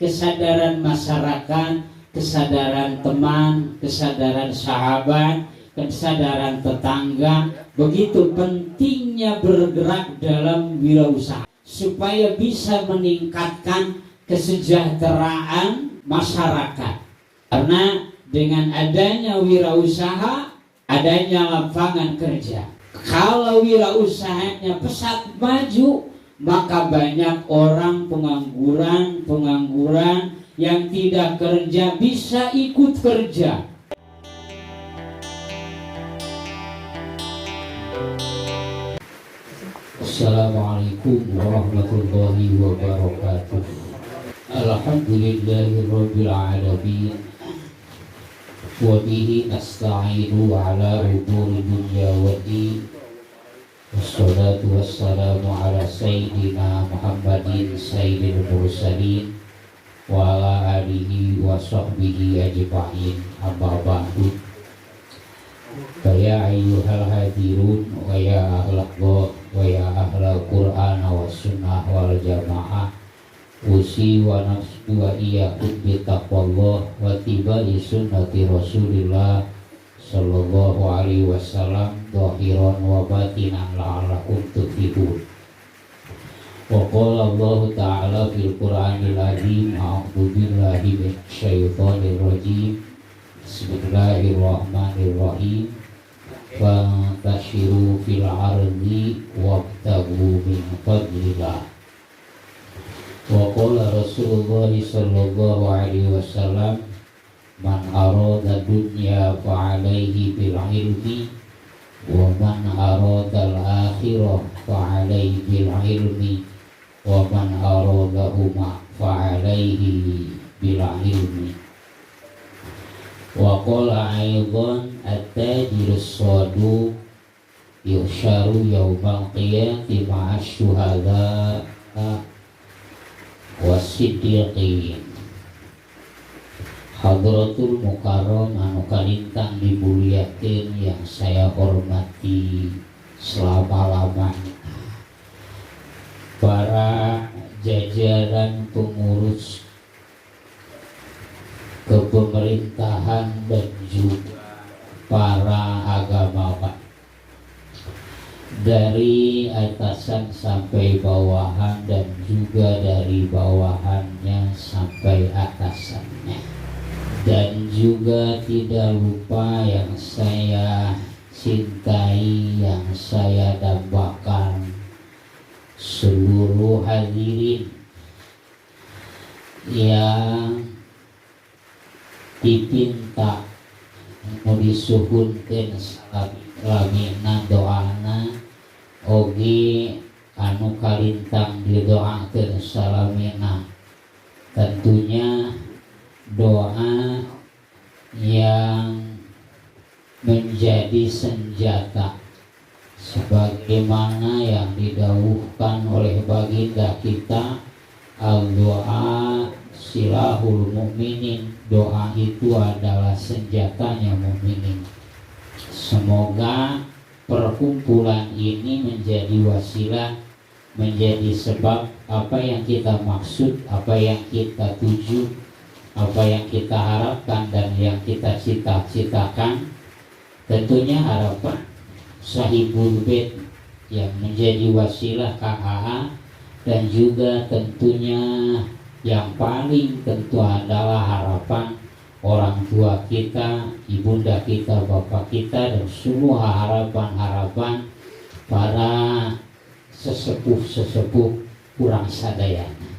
kesadaran masyarakat, kesadaran teman, kesadaran sahabat, kesadaran tetangga. Begitu pentingnya bergerak dalam wirausaha supaya bisa meningkatkan kesejahteraan masyarakat. Karena dengan adanya wirausaha, adanya lapangan kerja. Kalau wirausahanya pesat maju, maka banyak orang pengangguran yang tidak kerja bisa ikut kerja. Assalamualaikum warahmatullahi wabarakatuh. Alhamdulillahirabbil alamin. Wa bihi nasta'inu ala umuri dunya waddin. Wassalatu wassalamu ala sayyidina Muhammadin sayyidil mursalin wa ala alihi wa sahbihi ajma'in. Amma ba'du. Ya ayyuhal hadirun wa ya ahlal Allah wa ya ahlal Qur'an wa sunnah wal jamaah, usi wa nafsu wa iyyakum bi taqwallah wa tibai sunnati Rasulillah sallallahu alaihi wasallam dhahiran wa batinan la'allakum tuflihun. Wa qala Allah ta'ala fil Qur'anil azim, a'udzu billahi minasyaitonir rajim. Bismillahirrahmanirrahim. Fantashiru fil ardi wabtagu min fadlillah. Wa qala Rasulullah sallallahu alaihi wasallam, man arada dunya fa alaihi bil ilmi wa man arada al akhirah fa alaihi bil ilmi wa man arada huma fa alaihi bil ilmi. Wa qala aidan at-tajirus saduq yusharu yaumal qiyamati ma'asy syuhada wasiddiqin. Hadratul Mukarram anu kalintang dimuliakeun yang saya hormati selama-lamanya, para jajaran pengurus kepemerintahan dan juga para agamawan, dari atasan sampai bawahan dan juga dari bawahannya sampai atasannya, dan juga tidak lupa yang saya cintai, yang saya dambakan, seluruh hadirin yang dipinta mau disuhunkeun salamina doana oge anu kalintang didoakeun salamina. Tentunya doa yang menjadi senjata sebagaimana yang didhawuhkan oleh baginda kita, al-doa silahul mukminin. Doa itu adalah senjatanya mukminin. Semoga perkumpulan ini menjadi wasilah, menjadi sebab apa yang kita maksud, apa yang kita tuju, apa yang kita harapkan dan yang kita cita-citakan. Tentunya harapan sahibul bait yang menjadi wasilah KAA, dan juga tentunya yang paling tentu adalah harapan orang tua kita, ibunda kita, bapak kita, dan semua harapan-harapan para sesepuh-sesepuh kurang sadayana.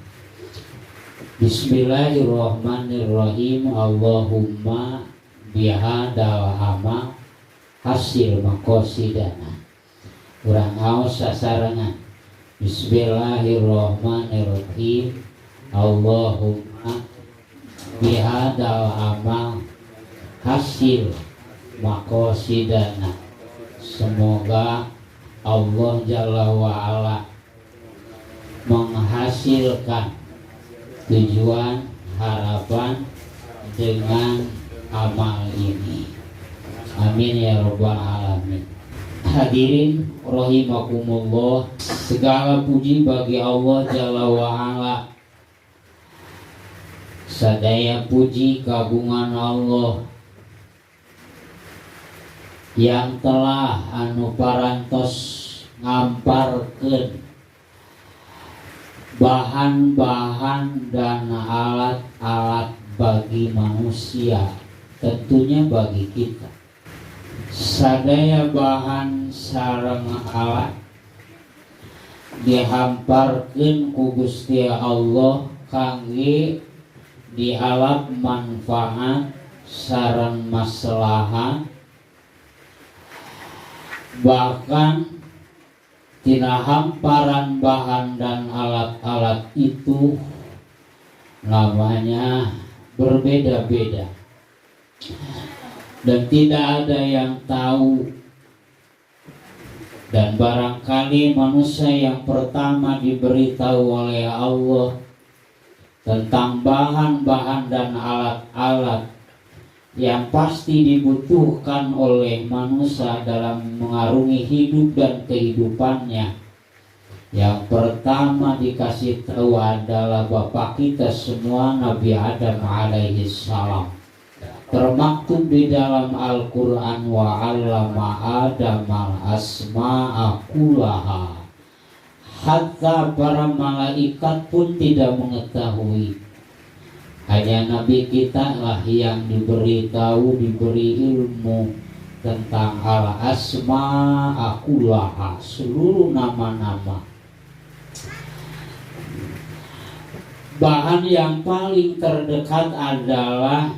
Bismillahirrahmanirrahim. Allahumma bihadal amal hasil maqasidana. Urang aos sasarangan. Bismillahirrahmanirrahim. Allahumma bihadal amal hasil maqasidana. Semoga Allah Jalla wa'ala menghasilkan tujuan harapan dengan amal ini. Amin ya rabbal alamin. Hadirin rahimakumullah, segala puji bagi Allah Jalla wa'ala Sadaya puji kagungan Allah yang telah anu parantos ngamparkeun bahan-bahan dan alat-alat bagi manusia, tentunya bagi kita. Sadaya bahan sareng alat dihamparkeun ku Gusti Allah kangge dialap manfaat sareng maslahat, bahkan tina hamparan bahan dan alat-alat itu namanya berbeda-beda dan tidak ada yang tahu. Dan barangkali manusia yang pertama diberitahu oleh Allah tentang bahan-bahan dan alat-alat yang pasti dibutuhkan oleh manusia dalam mengarungi hidup dan kehidupannya. Yang pertama dikasih tahu adalah Bapak kita semua, Nabi Adam alaihi salam. Termaktub di dalam Al-Quran, wa 'allama Adamal asma'a kullaha. Hatta para malaikat pun tidak mengetahui. Hanya Nabi kita lah yang diberitahu, diberi ilmu tentang al-asma'a kullaha, seluruh nama-nama. Bahan yang paling terdekat adalah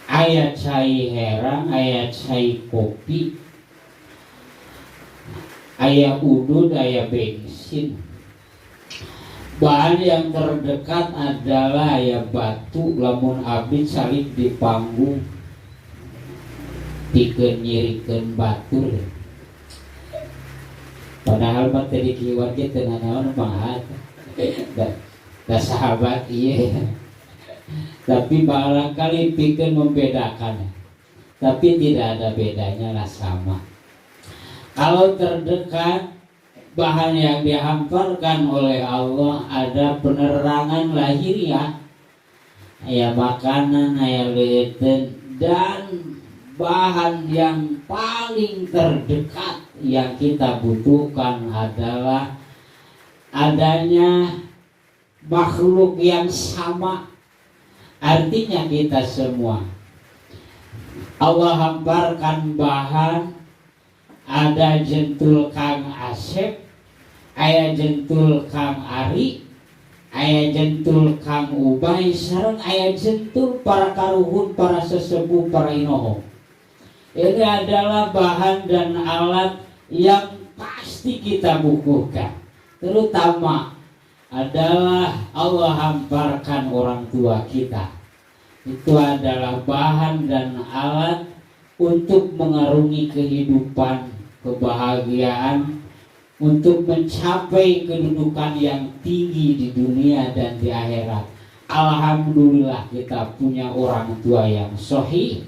ayat cai herang, ayat cai kopi, ayat udud, ayat bensin. Bahan yang terdekat adalah ayat batu, lamun abdi salib di panggung pikeun nyirikeun batur. Padahal mah tadi kiwat ge teu naon mah da sahabat ieu. Tapi barangkali pikeun membedakan, tapi tidak ada bedanya lah, sama. Kalau terdekat bahan yang dihamparkan oleh Allah ada penerangan lahiriah, aya makanan, aya leuteun, dan bahan yang paling terdekat yang kita butuhkan adalah adanya makhluk yang sama. Artinya kita semua. Allah hamparkan bahan, ada jentul Kang Asep, aya jentul Kang Ari, aya jentul Kang Ubay, sareng aya jentul para karuhun, para sesepuh, para inoho. Ini adalah bahan dan alat yang pasti kita bukukan. Terutama adalah Allah hamparkan orang tua kita. Itu adalah bahan dan alat untuk mengarungi kehidupan, kebahagiaan, untuk mencapai kedudukan yang tinggi di dunia dan di akhirat. Alhamdulillah kita punya orang tua yang sahih,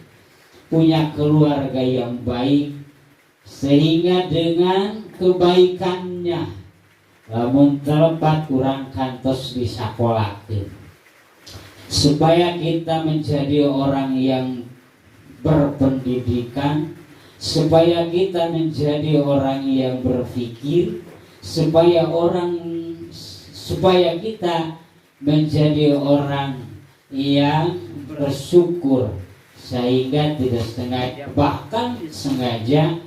punya keluarga yang baik, sehingga dengan kebaikannya lamun terlepat kurang kantos disakolahkeun, supaya kita menjadi orang yang berpendidikan, supaya kita menjadi orang yang berpikir, supaya kita menjadi orang yang bersyukur, sehingga tidak sengaja, bahkan sengaja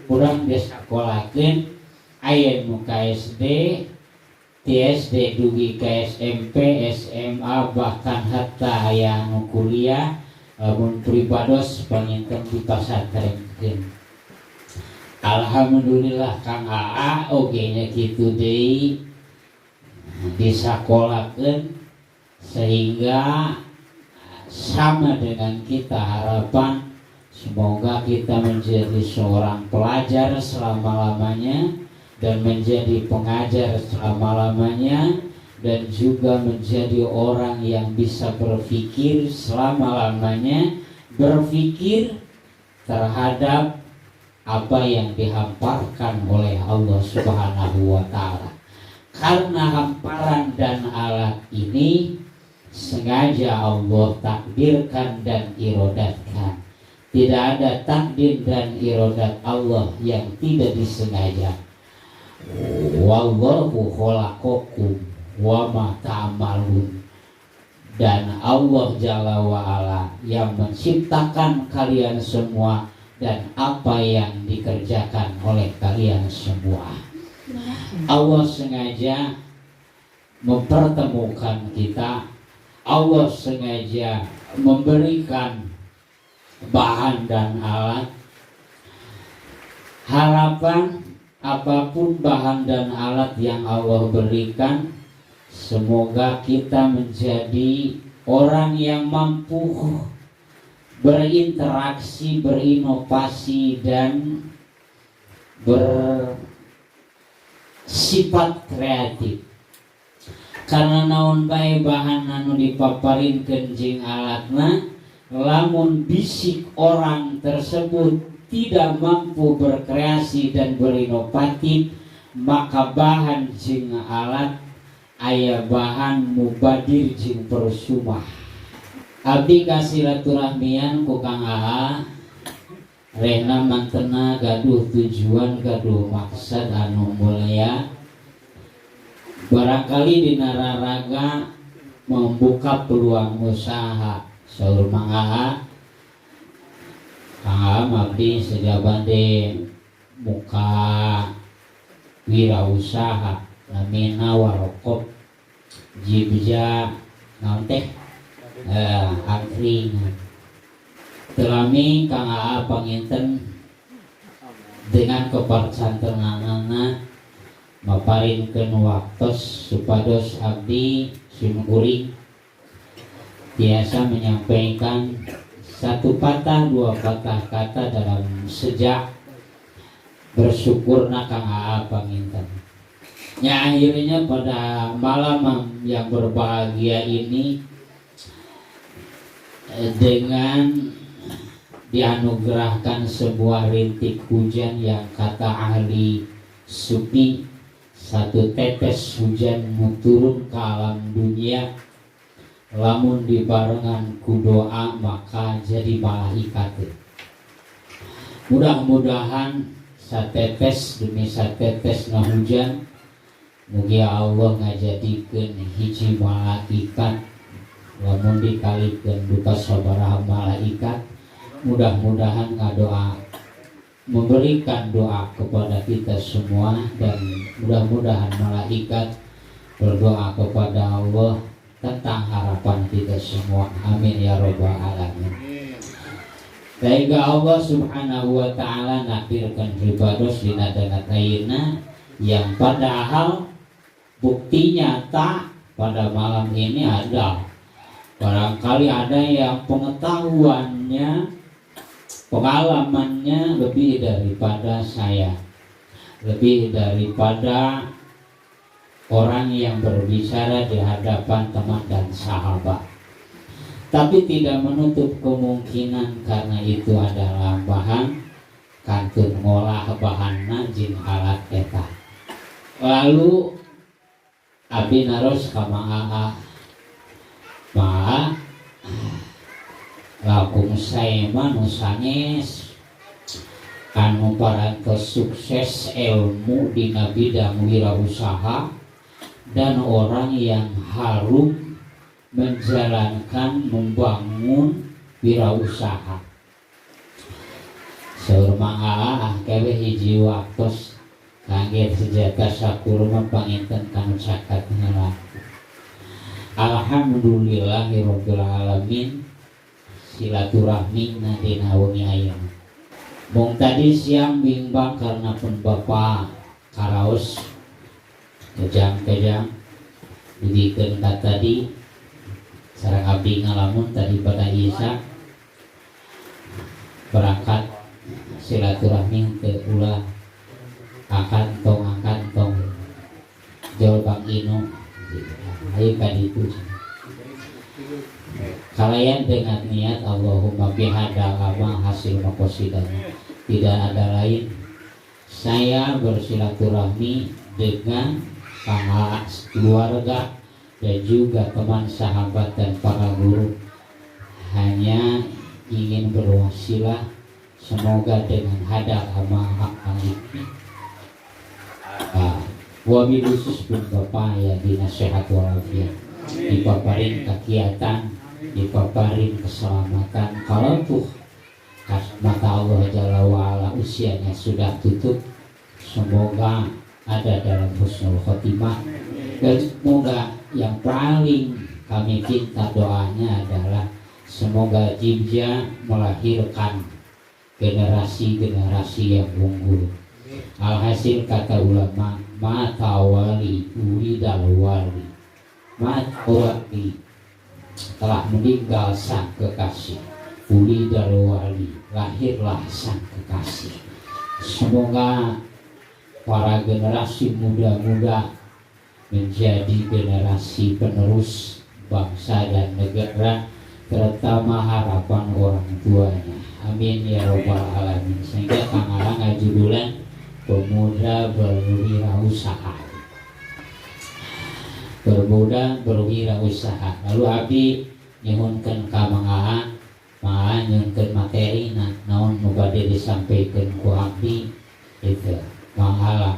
kurang disakolahkeun. Aya nu KSD, TSD dugi ke SMP, SMA, bahkan hatta aya nu kuliah, mun pribados panginten di pasantrenkeun. Alhamdulillah Kang AA oge nya kitu deui disakolahkeun, sehingga sama dengan kita harapan semoga kita menjadi seorang pelajar selama-lamanya dan menjadi pengajar selama-lamanya, dan juga menjadi orang yang bisa berpikir selama-lamanya, berpikir terhadap apa yang dihamparkan oleh Allah Subhanahu wa Ta'ala. Karena hamparan dan alat ini sengaja Allah takdirkan dan irodatkan. Tidak ada takdir dan irodat Allah yang tidak disengaja. Wallahu khalaqakum wa ma ta'malun. Dan Allah Jalla wa'ala yang menciptakan kalian semua dan apa yang dikerjakan oleh kalian semua. Allah sengaja mempertemukan kita. Allah sengaja memberikan bahan dan alat. Harapan apapun bahan dan alat yang Allah berikan, semoga kita menjadi orang yang mampu berinteraksi, berinovasi dan bersifat kreatif. Karena naon bae bahan anu dipaparin kenjing alatna, lamun bisik orang tersebut tidak mampu berkreasi dan berinovatif, maka bahan jeung alat aya bahan mubadir jeung persumah. Abdi kasilaturahmian ku Kang Aa, rehna mantena gaduh tujuan, gaduh maksud anu mulia. Barangkali dina raraga membuka peluang usaha. Saur Mang Aa, Kang Aa mabdi sejabade muka wirausaha namina warokop jibja naon teh angkringan. Telami Kang Aa panginten dengan keparcantenanana maparinkeun waktos supados abdi simkuring biasa menyampaikan satu patah dua patah kata dalam sejak bersyukurna Kang Aa panginten. Ya, akhirnya pada malam yang berbahagia ini dengan dianugerahkan sebuah rintik hujan yang kata ahli supi, satu tetes hujan turun ke alam dunia, lamun dibarengan ku doa maka jadi malaikat. Mudah-mudahan satetes demi satetes na hujan mugi Allah ngajadikeun hiji malaikat, lamun dikalikeun duka sabaraha malaikat. Mudah-mudahan ngadoa memberikan doa kepada kita semua, dan mudah-mudahan malaikat berdoa kepada Allah tentang harapan kita semua. Amin ya rabbal alamin. Sehingga Allah subhanahu wa ta'ala nakdirkan ibados di nada ayeuna yang padahal bukti nyata pada malam ini ada. Barangkali ada yang pengetahuannya, pengalamannya lebih daripada saya, lebih daripada orang yang berbicara di hadapan teman dan sahabat. Tapi tidak menutup kemungkinan karena itu adalah bahan kantun ngolah bahanna jeung alat eta. Lalu abdi naros ka Mang Aa, Maa lakum saema nu sanes anu parantos sukses ilmu dina bidang wirausaha dan orang yang harum menjalankan membangun wirausaha. Saur Mang Aa kewe hiji waktos kangge sejata sakurma panginten kanu caket heula. Alhamdulillahirabbil alamin, silaturahmi dina wengi ayeuna. Mung tadi siang bimbang karena pun Bapak karaos kejang-kejang dibikeun ka tadi sareng abdi ngalamun tadi pada Isya berangkat silaturahmi ke ulah akan tong Jawa Bang Ino ayo ka ditu kalian dengan niat Allahumma bihadal amal hasil makosidanya. Tidak ada lain, saya bersilaturahmi dengan kakak keluarga, dan juga teman sahabat dan para guru. Hanya ingin berwasilah, semoga dengan hadal amal ini wabil khusus pun Bapak ya dinasehat walafiat, dipaparin kegiatan, dipaparin keselamatan. Kalau tuh mata Allah Jalla wa'ala usianya sudah tutup, semoga ada dalam husnul khotimah. Dan semoga yang paling kami minta doanya adalah semoga Jibja melahirkan generasi-generasi yang unggul. Alhasil kata ulama, mata wali uridal wali, mata wali telah meninggal sang kekasih, uridal wali lahirlah sang kekasih. Semoga para generasi muda-muda menjadi generasi penerus bangsa dan negara, terutama harapan orang tuanya. Amin ya robbal alamin. Sehingga Kang Alang ngajudulan pemuda berwirausaha. Pemuda berwirausaha. Lalu abdi nyuhunkeun ka Mang Aa nyuhunkeun materi naon nu bade disampaikan ku abdi itu. Mang Aa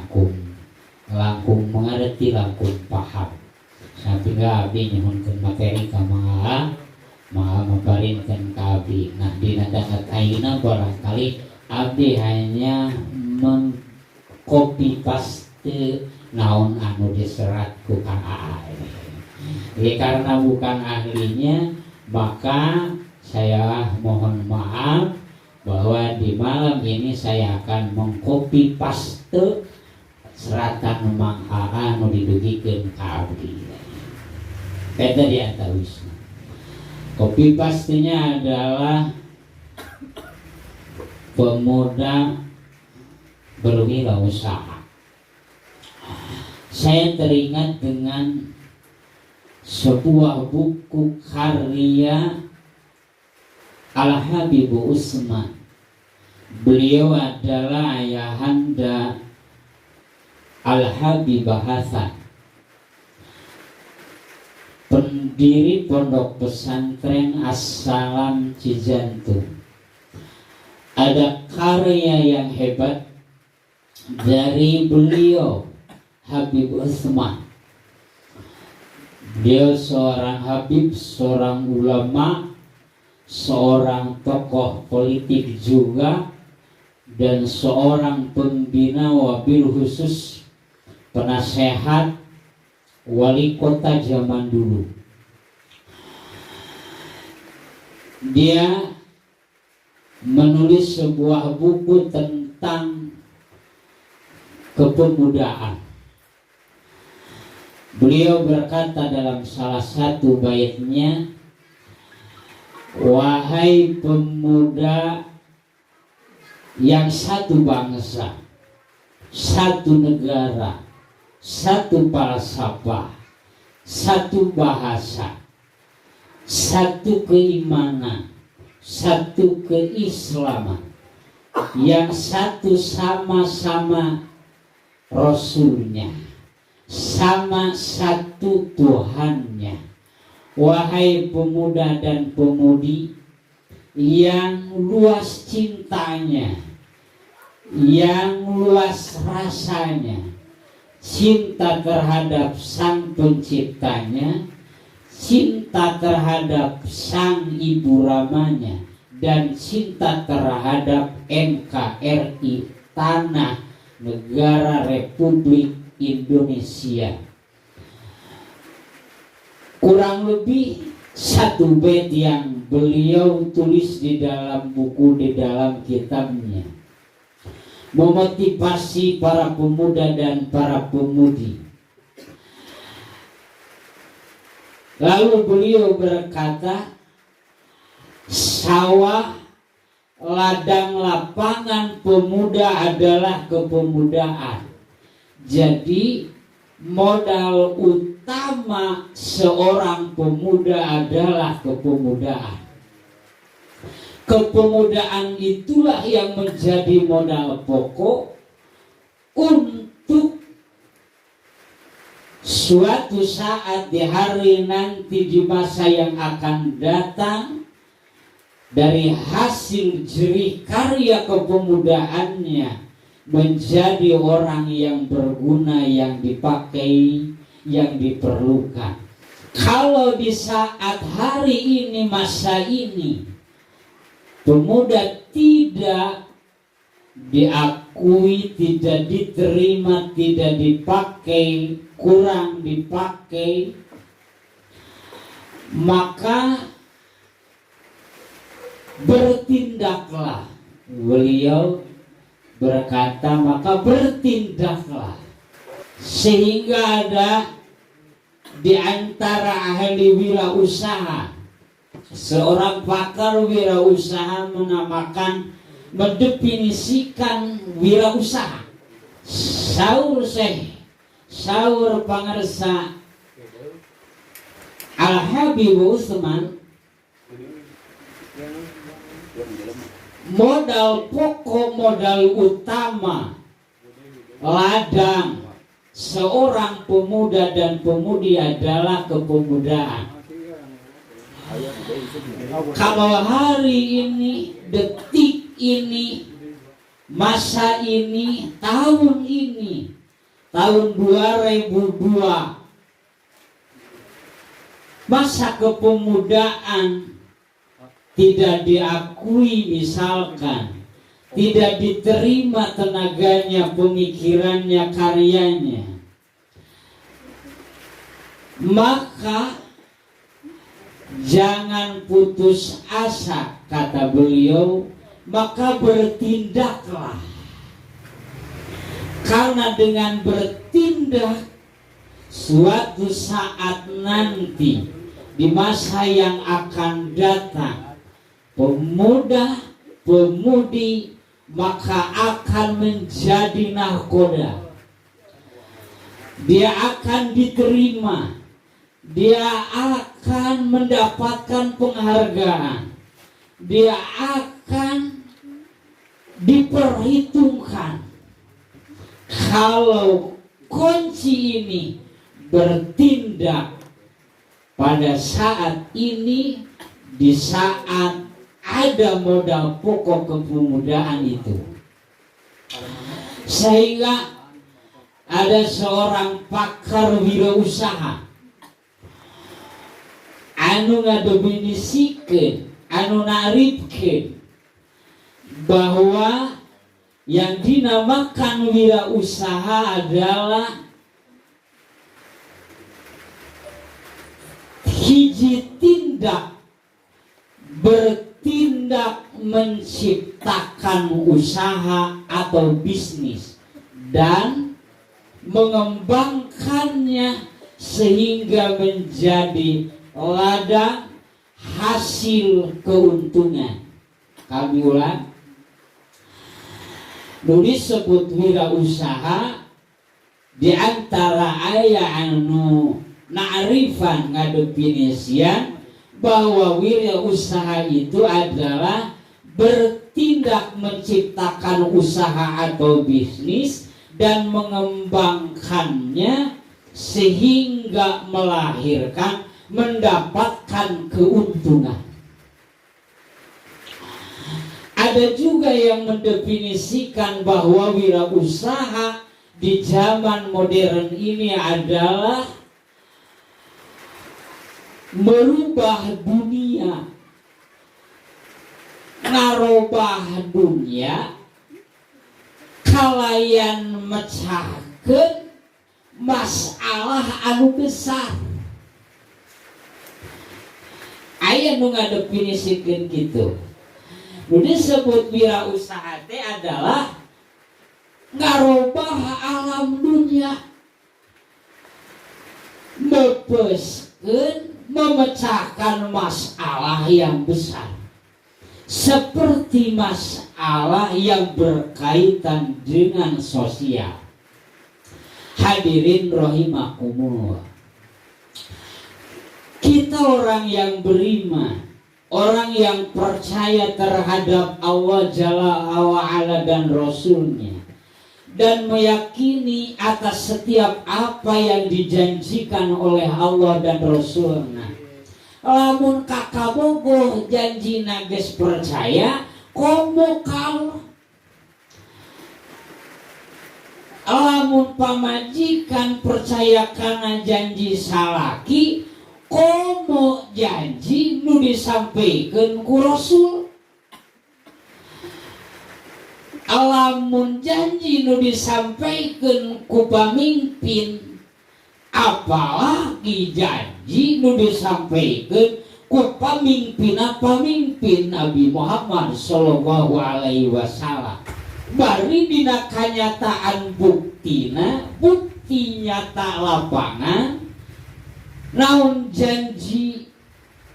langkung mengerti, langkung paham. Sehingga abdi nyuhunkeun materi ka Mang Aa maparinkeun ka abdi. Nah dina dangat ayeuna barangkali abdi hanya copy paste naon anu diserat ku Kang Aa. Jadi karena bukan ahlinya, maka saya mohon maaf bahwa di malam ini saya akan mengcopy paste seratan Mang Aa anu didugikeun ka abdi. Eta di antawisna. Copy pastinya adalah pemuda berwirausaha. Saya teringat dengan sebuah buku karya Al-Habib Usman. Beliau adalah ayahanda Al-Habib Hasan, pendiri pondok pesantren As-Salam Cijantung. Ada karya yang hebat dari beliau Habib Usman. Beliau seorang habib, seorang ulama, seorang tokoh politik juga, dan seorang pembina wabil khusus penasehat wali kota zaman dulu. Dia menulis sebuah buku tentang kepemudaan. Beliau berkata dalam salah satu baitnya, wahai pemuda yang satu bangsa, satu negara, satu falsafah, satu bahasa, satu keimanan, satu keislaman, yang satu sama-sama Rasulnya, sama satu Tuhannya. Wahai pemuda dan pemudi yang luas cintanya, yang luas rasanya, cinta terhadap sang penciptanya, cinta terhadap sang ibu ramanya, dan cinta terhadap NKRI, tanah negara Republik Indonesia. Kurang lebih satu bait yang beliau tulis di dalam buku, di dalam kitabnya, memotivasi para pemuda dan para pemudi. Lalu beliau berkata, sawah, ladang, lapangan pemuda adalah kepemudaan. Jadi modal utama seorang pemuda adalah kepemudaan. Kepemudaan itulah yang menjadi modal pokok untuk suatu saat di hari nanti, di masa yang akan datang, dari hasil jerih karya kepemudaannya menjadi orang yang berguna, yang dipakai, yang diperlukan. Kalau di saat hari ini, masa ini, pemuda tidak diakui, tidak diterima, tidak dipakai, kurang dipakai, maka bertindaklah. Beliau berkata, maka bertindaklah. Sehingga ada di antara ahli wirausaha, seorang pakar wirausaha mendefinisikan wirausaha. Saur pangarsa Al-Habib Utsman, modal pokok, modal utama, ladang seorang pemuda dan pemudi adalah kepemudaan. Kalau hari ini, detik ini, masa ini, tahun ini, tahun 2002, masa kepemudaan tidak diakui, misalkan tidak diterima tenaganya, pemikirannya, karyanya, maka jangan putus asa, kata beliau, maka bertindaklah. Karena dengan bertindak, suatu saat nanti di masa yang akan datang, pemuda, pemudi maka akan menjadi nahkoda. Dia akan diterima, dia akan mendapatkan penghargaan, dia akan diperhitungkan. Kalau kunci ini bertindak pada saat ini, di saat ada modal pokok kepemudaan itu. Sehingga ada seorang pakar wirausaha anu ngadefinisikan, anu naripkeun bahwa yang dinamakan wirausaha adalah hiji tindak, bertindak menciptakan usaha atau bisnis dan mengembangkannya sehingga menjadi ladang hasil keuntungan. Kami ulang, disebut wirausaha di antara aya anu na'rifan ngadefinisian bahwa wirausaha itu adalah bertindak menciptakan usaha atau bisnis dan mengembangkannya sehingga melahirkan, mendapatkan keuntungan. Ada juga yang mendefinisikan bahwa wirausaha di zaman modern ini adalah merubah dunia, ngarobah dunia, kalayan mecahkeun masalah anu besar. Aya nu ngadefinisikeun kitu. Nu disebut wirausaha teh adalah ngarobah alam dunia, mepeskeun, memecahkan masalah yang besar, seperti masalah yang berkaitan dengan sosial. Hadirin rahimakumullah, kita orang yang beriman, orang yang percaya terhadap Allah Jalla wa'ala dan Rasulnya, dan meyakini atas setiap apa yang dijanjikan oleh Allah dan Rasulnya. Lamun kakabogoh janji nages percaya komo kalah. Lamun pamajikan percaya kana janji salaki komo janji nu disampaikan ku Rasul. Lamun janji nu disampaikan ku pamimpin, apalagi janji nu disampaikan ku pamimpin Nabi Muhammad sallallahu alaihi wasallam. Bari dina kanyataan bukti nyata lapangan naon janji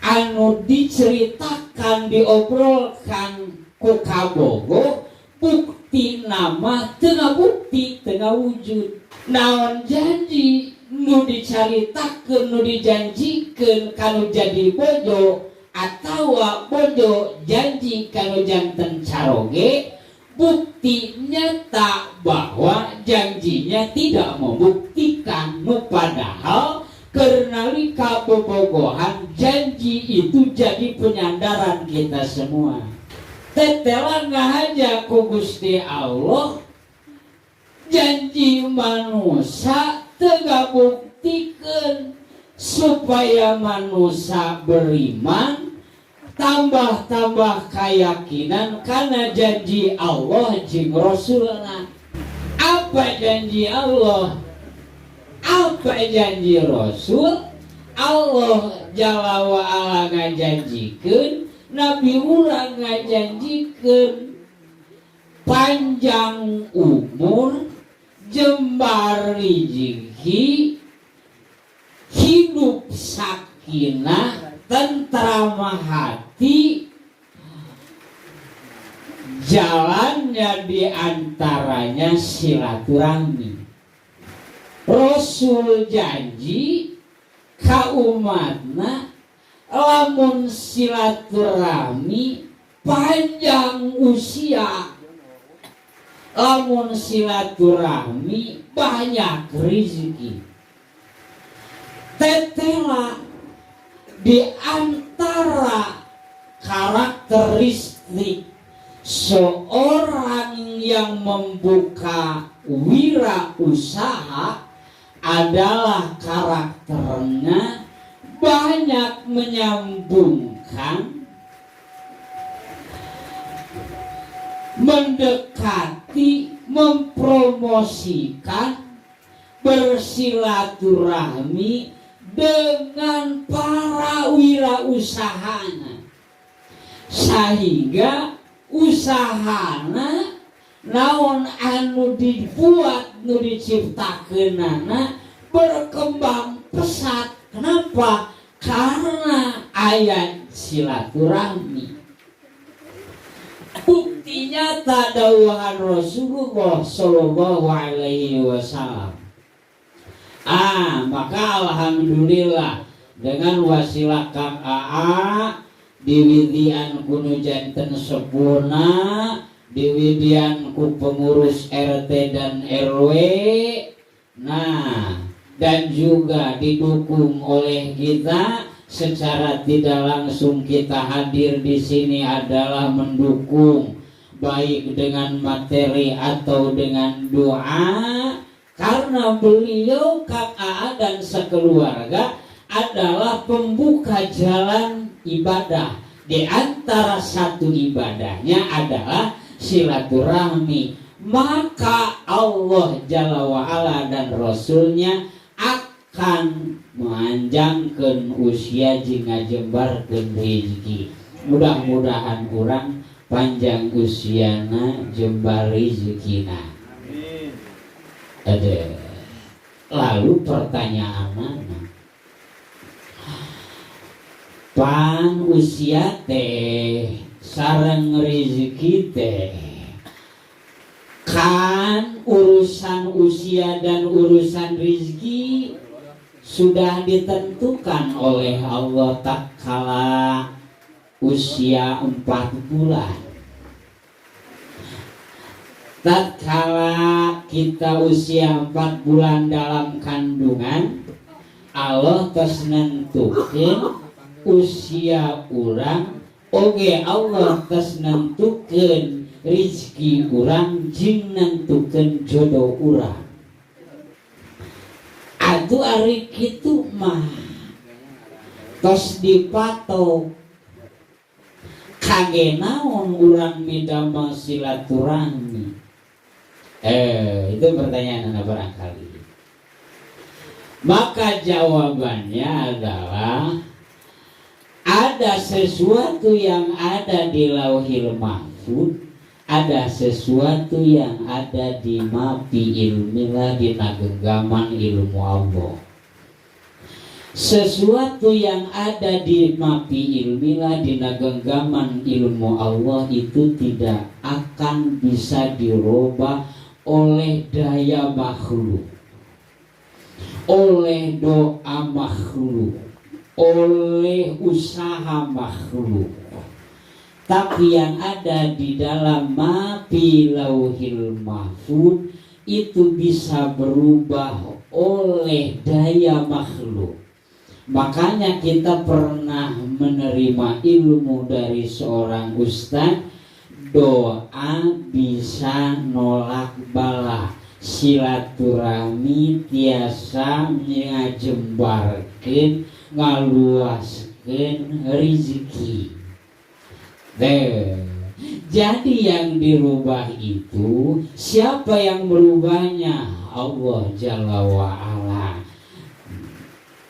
anu diceritakan diobrolkan ku kabogo bukti nama tengah bukti tengah wujud. Naon janji nu dicaritakeun nu dijanjikeun kanu jadi bojo atawa bojo janji kanu janten caroge, bukti nyata bahwa janjinya tidak membuktikan nu padahal karena lika bobogohan janji itu jadi penyandaran kita semua. Tetela ngahaja ku Gusti Allah janji manusia tega buktikan supaya manusia beriman tambah keyakinan karena janji Allah jeung Rasulna. Apa janji Allah? Apa janji Rasul? Allah Jalla wa Ala ngajanjikeun, Nabi ulang ngajanjikeun panjang umur, jembar rezeki, hidup sakinah, tentram hati, jalannya diantaranya silaturahmi. Rasul janji ka umatna lamun silaturahmi panjang usia, lamun silaturahmi banyak rezeki. Tetela di antara karakteristik seorang yang membuka wirausaha adalah karakternya banyak menyambungkan, mendekati, mempromosikan, bersilaturahmi dengan para wirausahana sehingga usahana naon anu dibuat nu diciptakeunana berkembang pesat. Kenapa? Karena ayat silaturahmi. Bukti nyata dawuhan Rasulullah sallallahu alaihi wasallam. Maka alhamdulillah dengan wasilah Kang AA diwidian kuno janten sepuna, diwidian ku pengurus RT dan RW, dan juga didukung oleh kita secara tidak langsung. Kita hadir di sini adalah mendukung baik dengan materi atau dengan doa, karena beliau Kang AA dan sekeluarga adalah pembuka jalan ibadah. Di antara satu ibadahnya adalah silaturahmi. Maka Allah Jalla wa'ala dan Rasulnya akan memanjangkan usia jeung ngajembarkeun rezeki. Mudah-mudahan urang panjang usiana jembar rezekina. Amin. Lalu pertanyaan mana? Pan usia teh sareng rezeki teh kan urusan usia dan urusan rezeki sudah ditentukan oleh Allah tak kala usia 4 bulan. tatkala kita usia 4 bulan dalam kandungan, Allah tos nentukeun usia urang, oge Allah tos nentukeun rizki urang jeung nentukeun jodoh urang. Atuh ari kitu mah tos dipatok kage naon urang midamel silaturahmi. Itu pertanyaan Anda barangkali. Maka jawabannya adalah ada sesuatu yang ada di Lauhil Mahfuz, ada sesuatu yang ada di mapi ilmilah, di genggaman ilmu Allah. Sesuatu yang ada di mapi ilmilah, di genggaman ilmu Allah itu tidak akan bisa dirubah oleh daya makhluk, oleh doa makhluk, oleh usaha makhluk. Tapi yang ada di dalam mapi Lauhil Mahfuz itu bisa berubah oleh daya makhluk. Makanya kita pernah menerima ilmu dari seorang ustaz, doa bisa nolak bala, silaturahmi tiasa ngajembarkeun ngaluaskeun rezeki. Jadi yang dirubah itu siapa yang merubahnya? Allah Jalla wa'ala.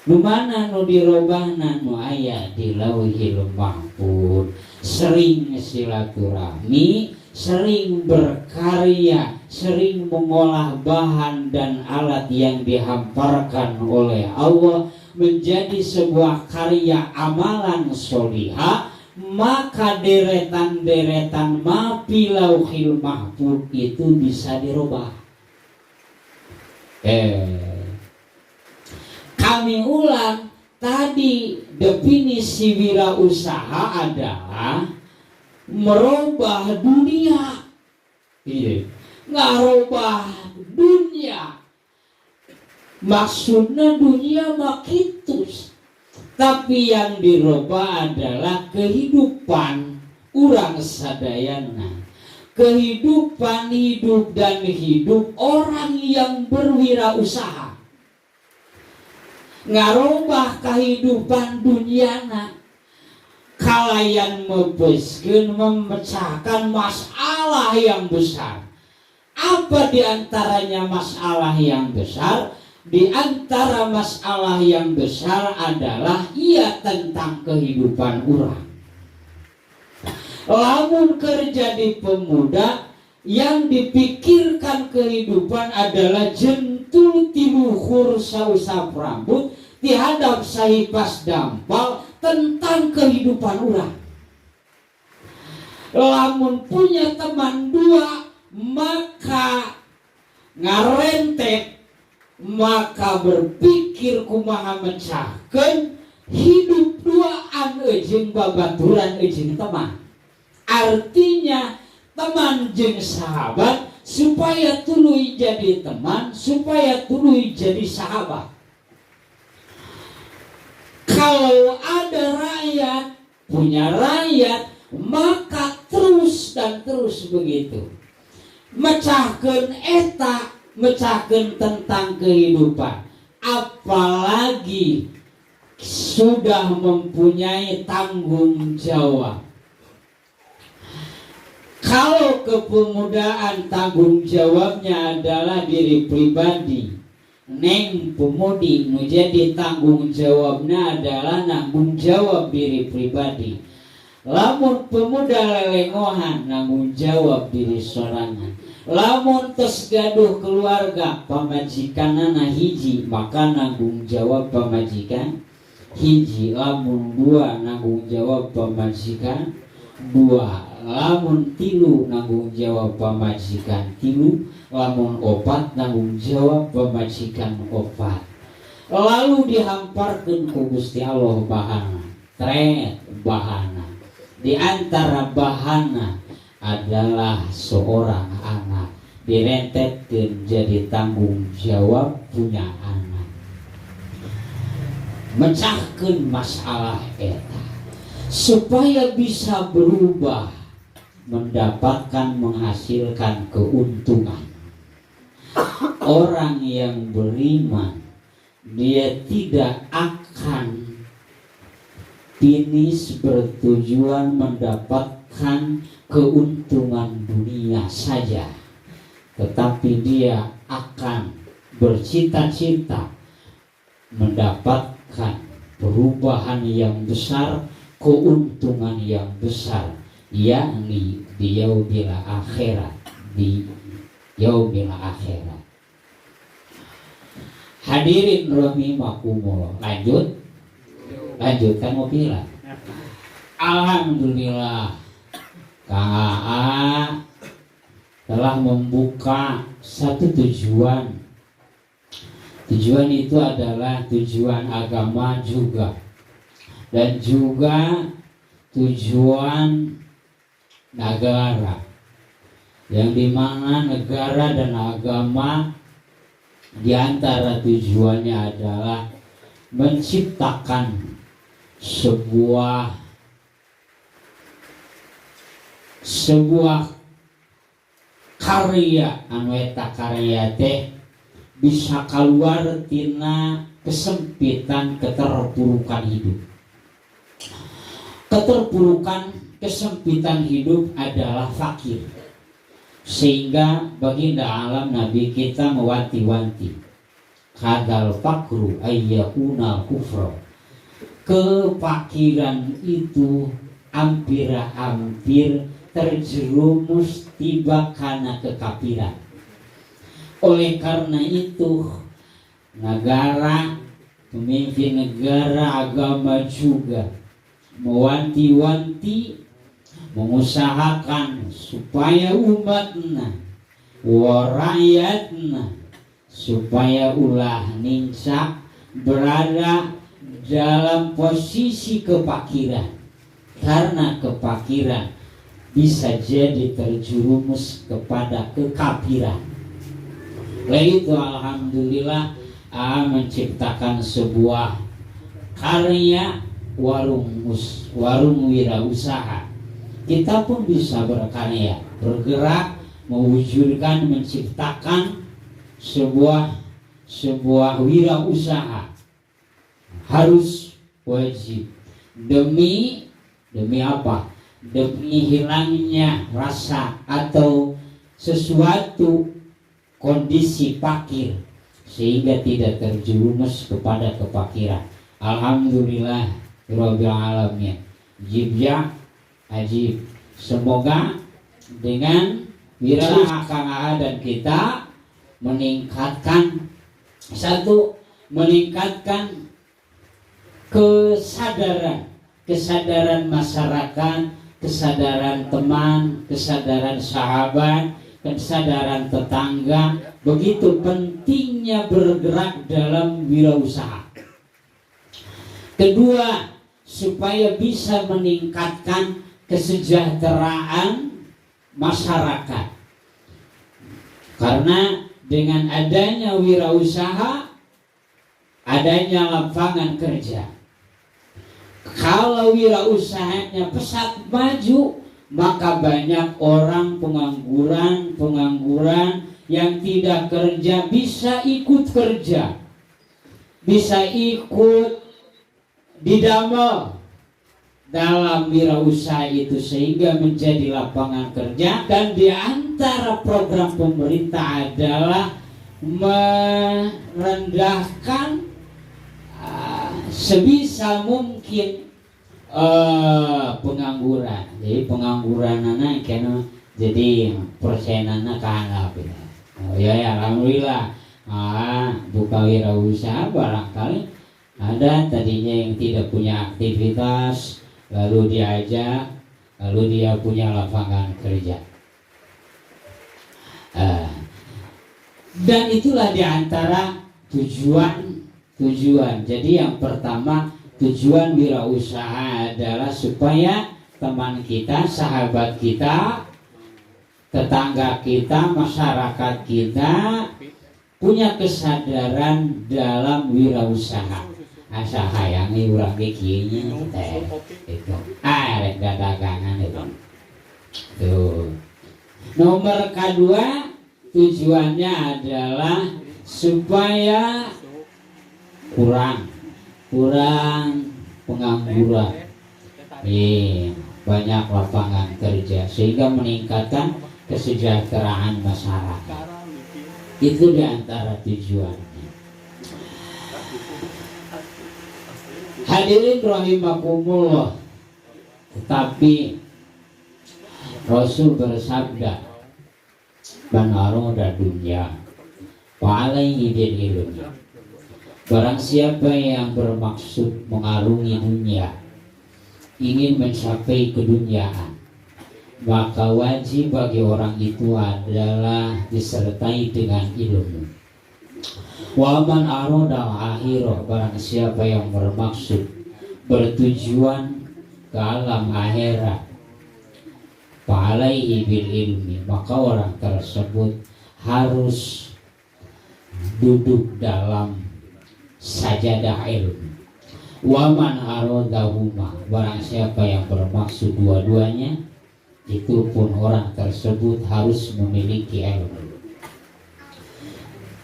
Nu mana nu dirobahna nu aya di Lauhil Mahfuz. Sering silaturahmi, sering berkarya, sering mengolah bahan dan alat yang dihamparkan oleh Allah menjadi sebuah karya amalan sholihah, maka deretan-deretan mapi Lauhil Mahfuz itu bisa dirubah. Kami ulang, tadi definisi wirausaha adalah merubah dunia. Ngarubah dunia. Maksudnya dunia makitus. Tapi yang dirubah adalah kehidupan urang sadayana. Kehidupan hidup dan hidup orang yang berwirausaha. Ngarubah kehidupan duniana, kalayan mebeskeun memecahkan masalah yang besar. Apa diantaranya masalah yang besar? Di antara masalah yang besar adalah ia tentang kehidupan orang. Lamun kerja di pemuda yang dipikirkan kehidupan adalah jentul tiluhur sausap rambut dihadap sahipas dampal tentang kehidupan orang. Lamun punya teman dua maka ngarentet, maka berpikir kumaha mecahkeun hidup duaan jeung babaturan jeung teman. Artinya teman jeung sahabat supaya tuluy jadi teman, supaya tuluy jadi sahabat. Kalau ada rakyat, punya rakyat, maka terus dan terus begitu. Mecahkeun eta, mecahkeun tentang kehidupan. Apalagi sudah mempunyai tanggung jawab. Kalau kepemudaan tanggung jawabnya adalah diri pribadi, neng pemudi nu jadi tanggung jawabnya adalah nanggung jawab diri pribadi. Lamun pemuda lelengohan nanggung jawab diri sorangan. Lamun tos gaduh keluarga pamajikanana hiji, maka nanggung jawab pamajikan hiji. Lamun dua nanggung jawab pamajikan dua. Lamun tilu nanggung jawab pamajikan tilu. Lamun opat nanggung jawab pamajikan opat. Lalu dihamparkeun ku Gusti Allah bahana. Tret bahana. Di antara bahana adalah seorang anak. direntetkeun jadi tanggung jawab punya anak, mecahkeun masalah eta supaya bisa berubah, mendapatkan menghasilkan keuntungan. Orang yang beriman dia tidak akan finish bertujuan mendapatkan keuntungan dunia saja, tetapi dia akan bercita-cita mendapatkan perubahan yang besar, keuntungan yang besar, yakni di yaumil akhirat, di yaumil akhirat. Hadirin rahimakumullah. Lanjut kan mau bilang. Alhamdulillah Kang AA telah membuka satu tujuan. Tujuan itu adalah tujuan agama juga, dan juga tujuan negara, yang dimana negara dan agama di antara tujuannya adalah menciptakan sebuah karya anu eta karya teh bisa keluar tina kesempitan keterpurukan hidup. Keterpurukan kesempitan hidup adalah fakir, sehingga baginda alam Nabi kita mewanti-wanti kadal fakru ayyakuna kufra. Kefakiran itu hampir terjerumus tiba karena kekafiran. Oleh karena itu negara, pemimpin negara, agama juga mewanti-wanti, mengusahakan supaya umatna wa rakyatna supaya ulah ninsak berada dalam posisi kefakiran, karena kefakiran bisa jadi terjerumus kepada kekafiran. Lalu itu alhamdulillah menciptakan sebuah karya warung wirausaha. Kita pun bisa berkarya, bergerak, mewujudkan, menciptakan sebuah wirausaha. Harus wajib demi apa? Demi hilangnya rasa atau sesuatu kondisi fakir, sehingga tidak terjerumus kepada kefakiran. Alhamdulillah Rabbil Alamin. Ajib. Semoga dengan wirausaha Kang AA dan kita meningkatkan kesadaran masyarakat, kesadaran teman, kesadaran sahabat, kesadaran tetangga, begitu pentingnya bergerak dalam wirausaha. Kedua, supaya bisa meningkatkan kesejahteraan masyarakat. Karena dengan adanya wirausaha, adanya lapangan kerja. Kalau wirausahanya pesat maju, maka banyak orang pengangguran yang tidak kerja bisa ikut kerja, bisa ikut didamel dalam wirausaha itu, sehingga menjadi lapangan kerja. Dan di antara program pemerintah adalah merendahkan sebisa mungkin pengangguran. Jadi pengangguranana kena jadi persenana kahanap ya. Ya alhamdulillah buka wirausaha barangkali ada tadinya yang tidak punya aktivitas, lalu diajak, lalu dia punya lapangan kerja. Dan itulah diantara tujuan. Jadi yang pertama, tujuan wirausaha adalah supaya teman kita, sahabat kita tetangga kita, masyarakat kita punya kesadaran dalam wirausaha. Asa hayangi urang ge kieu teh itu. Rek dagangan itu. Tuh. Nomor kedua, tujuannya adalah supaya kurang pengangguran. Banyak lapangan kerja sehingga meningkatkan kesejahteraan masyarakat. Itu diantara tujuannya. Hadirin rahimakumullah. Tetapi Rasul bersabda, "Man arada dunya fa alaihi bil ilmi." Barang siapa yang bermaksud mengarungi dunia, ingin mencapai keduniaan, maka wajib bagi orang itu adalah disertai dengan ilmu. Wa man arada akhirah, barang siapa yang bermaksud bertujuan ke alam akhirat, fa alaihi bil ilmi, maka orang tersebut harus duduk dalam sajadah ilmu. Wa man aradahuma, barang siapa yang bermaksud dua-duanya, itu pun orang tersebut harus memiliki ilmu.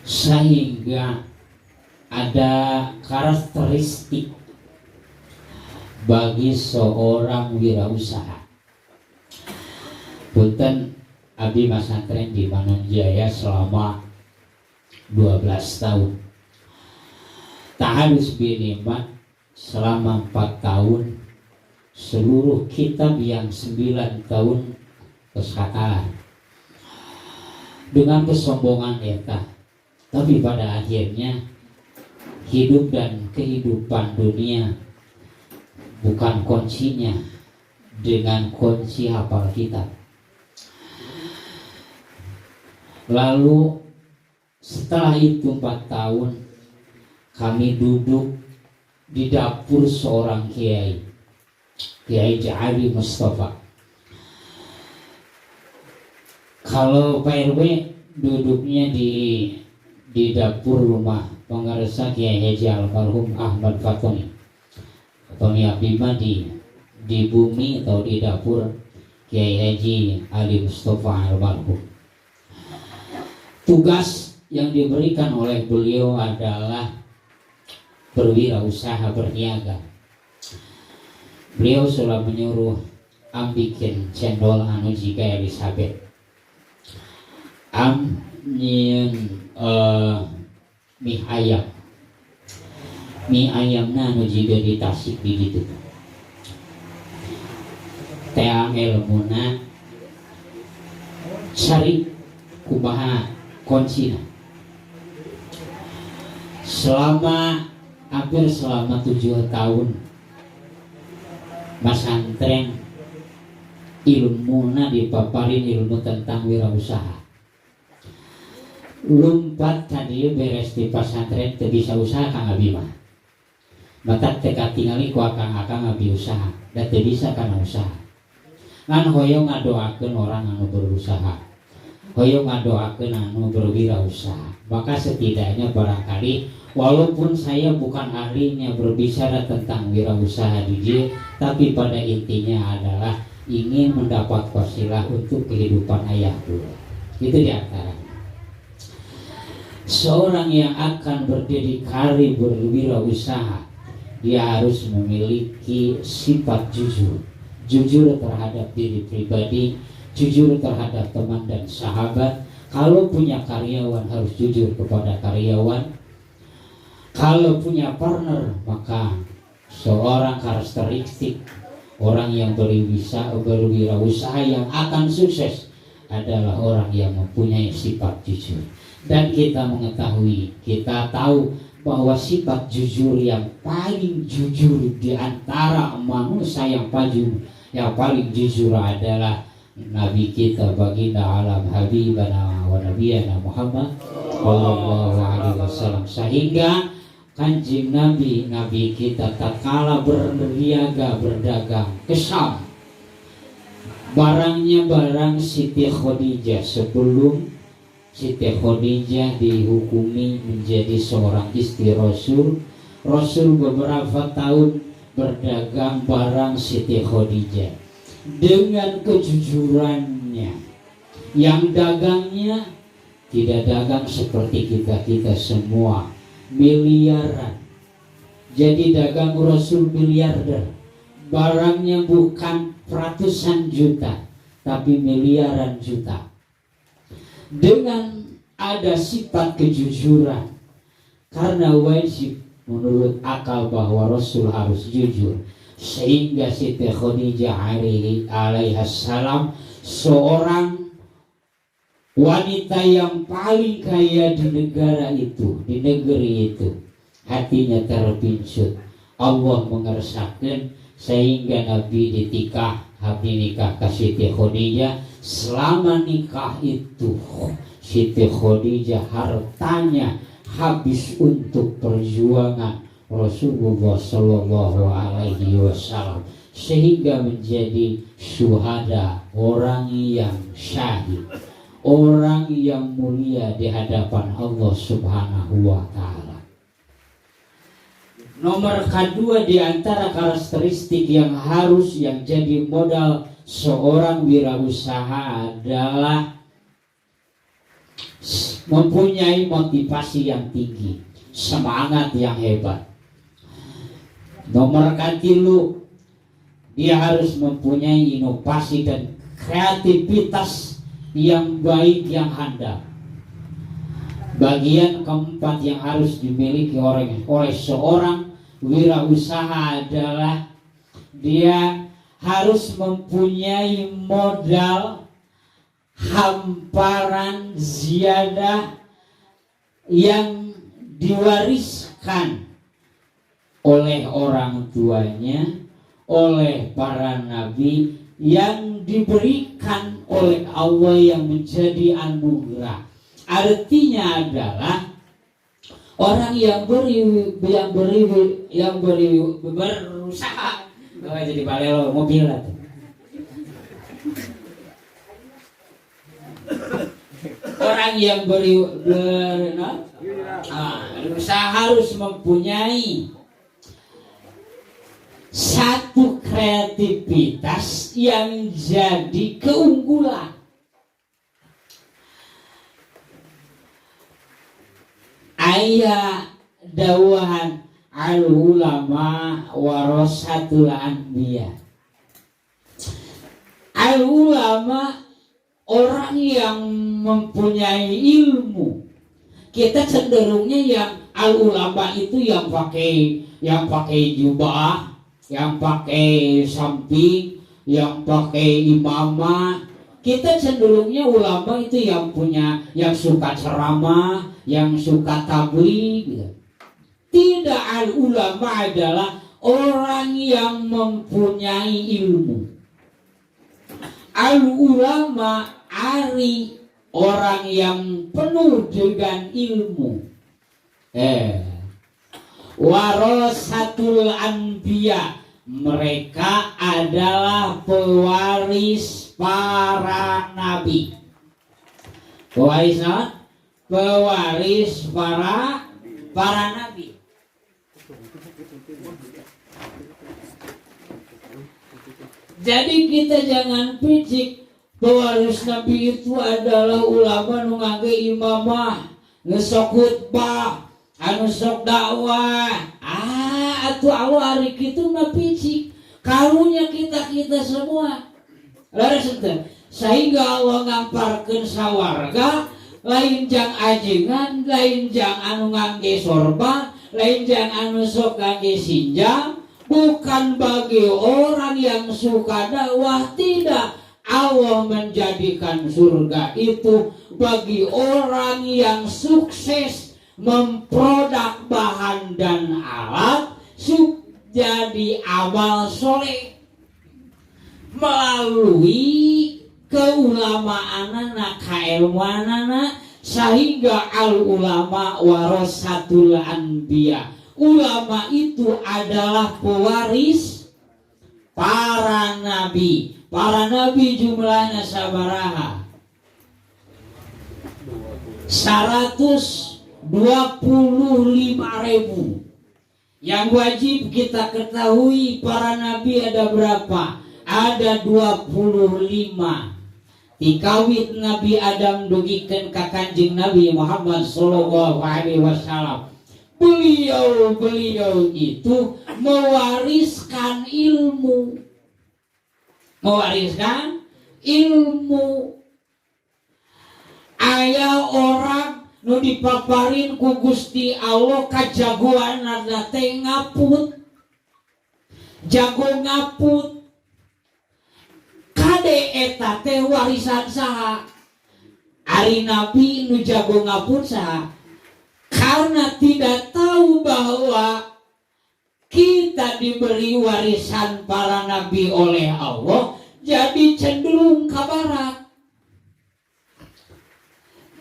Sehingga ada karakteristik bagi seorang wirausaha. Punten abdi masantren di Manunjaya selama 12 tahun. Tahalus binimat selama 4 tahun. Seluruh kitab yang 9 tahun kesakalan. Dengan kesombongan eta. Tapi pada akhirnya hidup dan kehidupan dunia bukan kuncinya dengan kunci hafal kitab. Lalu setelah itu 4 tahun kami duduk di dapur seorang Kiai Ja'ali Mustafa. Kalau Pak RW duduknya di dapur rumah pengarsa Kiai Haji almarhum Ahmad Fatoni. Fatoni Abimah di bumi atau di dapur Kiai Haji Ali Mustafa almarhum. Tugas yang diberikan oleh beliau adalah berwirausaha, berniaga. Beliau sudah menyuruh bikin cendol anu jika Elizabeth. Nyin mie ayamna anu jiga di Tasik di ditu. Teang ilmuna cari kumaha kuncina. Hampir selama 7 tahun masantren ilmuna dipaparin ilmu tentang wirausaha. Lumpat tadi beres di pesantren teu bisa usaha Kang Abi mah. Mata teu katingali ku akang-akang abi usaha, da teu bisa kana usaha. Ngan hoyong ngadoakeun orang anu berusaha. Hoyong ngadoakeun anu berwirausaha. Maka setidaknya barangkali walaupun saya bukan ahlinya berbicara tentang wirausaha di dia, tapi pada intinya adalah ingin mendapat wasilah untuk kehidupan ayahku. Itu diantara. Seorang yang akan berdedikasi berwirausaha, dia harus memiliki sifat jujur terhadap diri pribadi, jujur terhadap teman dan sahabat. Kalau punya karyawan harus jujur kepada karyawan. Kalau punya partner, maka seorang karakteristik orang yang berwirausaha yang akan sukses adalah orang yang mempunyai sifat jujur. Dan kita tahu bahwa sifat jujur yang paling jujur di antara manusia yang paling jujur adalah Nabi kita baginda alam Habibana wa Nabiyana Muhammad sallallahu alaihi wasallam. Sehingga Kanjeng Nabi kita tatkala berniaga berdagang ke Syam, Barangnya barang Siti Khadijah. Sebelum Siti Khadijah dihukumi menjadi seorang istri Rasul, Rasul beberapa tahun berdagang barang Siti Khadijah dengan kejujurannya. Yang dagangnya tidak dagang seperti kita semua, miliaran. Jadi dagang Rasul miliarder. Barangnya bukan ratusan juta, tapi miliaran juta. Dengan ada sifat kejujuran, karena wajib menurut akal bahwa Rasul harus jujur, sehingga Siti Khadijah alaihissalam seorang wanita yang paling kaya di negara itu, di negeri itu, hatinya terpincut. Allah mengersakkan sehingga Nabi nikah ke Siti Khadijah. Selama nikah itu Siti Khadijah hartanya habis untuk perjuangan Rasulullah Shallallahu Alaihi Wasallam, sehingga menjadi syuhada, orang yang syahid, orang yang mulia di hadapan Allah Subhanahu wa Ta'ala. Nomor kedua di antara karakteristik yang jadi modal seorang wirausaha adalah mempunyai motivasi yang tinggi, semangat yang hebat. Nomor ketiga, dia harus mempunyai inovasi dan kreativitas yang baik, yang handal. Bagian keempat yang harus dimiliki oleh seorang wirausaha adalah dia harus mempunyai modal hamparan ziyadah yang diwariskan oleh orang tuanya, oleh para nabi, yang diberikan oleh Allah, yang menjadi anugerah. Artinya adalah orang yang berusaha, jadi balelo mobil lah. Orang yang berusaha harus mempunyai satu kreativitas yang jadi keunggulan. Ayat dawahan al-ulama warasatul anbiya. Al-ulama orang yang mempunyai ilmu. Kita cenderungnya yang al-ulama itu yang pakai jubah, yang pakai samping, yang pakai imamah. Kita cenderungnya ulama itu yang suka ceramah, yang suka tabligh gitu. Tidak, al-ulama adalah orang yang mempunyai ilmu. Al-ulama ari orang yang penuh dengan ilmu. Warasatul anbiya, mereka adalah pewaris para nabi. Pewaris apa? Pewaris para nabi. Jadi kita jangan picik pewaris nabi itu adalah ulama nu ngangge imamah, ngesok khutbah, anu sok dakwah. Atuh Allah hari kitu mah picik. Karunya kita semua. Laras ente. Sehingga Allah ngamparkeun sawarga lain jang ajengan, lain jang anu ngangge sorban, lain jang anu sok ngangge sinjang. Bukan bagi orang yang suka dakwah, tidak. Allah menjadikan surga itu bagi orang yang sukses memproduk bahan dan alat jadi amal soleh melalui keulamaanana, kailmuanana, sehingga al ulama warasatul anbiya. Ulama itu adalah pewaris para nabi. Para nabi jumlahnya sabaraha 125.000. Yang wajib kita ketahui para nabi ada berapa? Ada 25. Dikawit Nabi Adam dugikeun ka Kanjeng Nabi Muhammad sallallahu alaihi wasallam. Beliau itu mewariskan ilmu. Mewariskan ilmu. Aya orang nu dipaparin ku Gusti Allah kajagoanna teh ngaput. Jago ngaput. Kade eta teh warisan saha? Ari Nabi nu jago ngaput saha? Karena tidak tahu bahwa kita diberi warisan para nabi oleh Allah, jadi cenderung ke barat.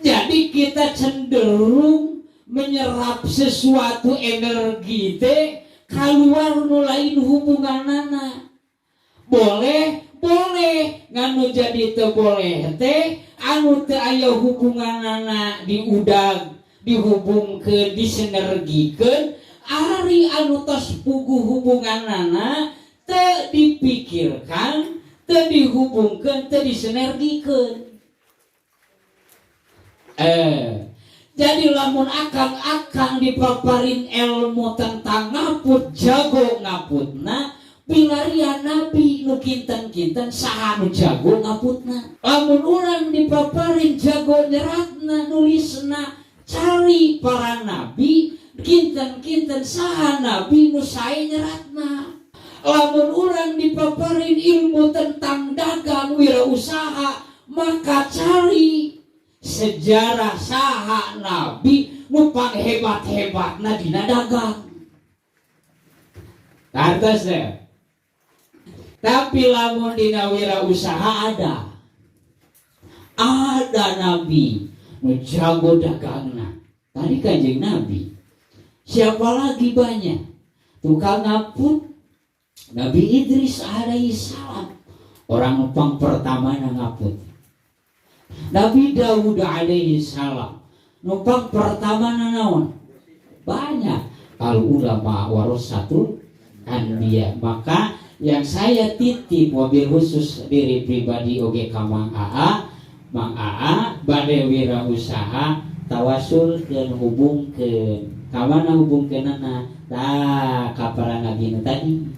Jadi kita cenderung menyerap sesuatu energi teh keluar nu lain hubunganana. Boleh nganu jadi teu boleh teh anu teu aya hubunganana diudang, dihubungkeun, disinergikeun. Ari anu tos puguh hubunganana teu dipikirkan, teu dihubungkeun, teu disinergikeun. Jadi lamun akang dipaparin ilmu tentang ngaput, jago ngaputna, pilarian nabi nu kinten-kinten saha nu jago ngaputna. Lamun urang dipaparin jago nyeratna, nulisna, cari para nabi kinten-kinten saha nabi nu sae nyeratna. Lamun urang dipaparin ilmu tentang dagang wirausaha, maka cari sejarah saha nabi nu panghebat-hebatna dina dagang. Kartos deh. Tapi lamun dina wirausaha ada nabi nu jago dagangna. Tadi Kanjeng Nabi. Siapa lagi banyak? Tukang ngaput Nabi Idris alaihi salam. Orang numpang pertama ngaput. Nabi Daud alaihi salam. Numpang pertama naon? Banyak. Kalau ulama warasatul anbiya, maka yang saya titip mobil khusus diri pribadi oge ka Mang Aa bade wirausaha tawasul dan hubungkeun. Ka mana hubungkeunana? Tah ka para nabi tadi.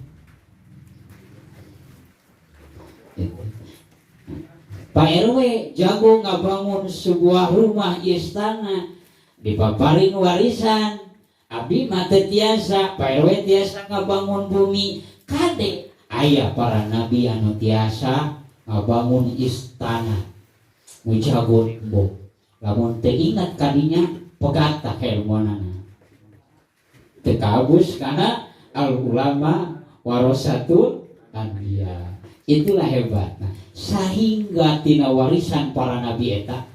Pak RW jago ngabangun sebuah rumah istana, dipaparin warisan. Abdi mah teu tiasa, Pak RW tiasa ngabangun bumi. Kade aya para nabi anu tiasa ngabangun istana. Nu jago bo. Lamun teu ingat kadinya pegatah ilmunana. Teu kabus kana al ulama warasatul anbiya. Itulah hebatnya. Sehingga tina warisan para nabi eta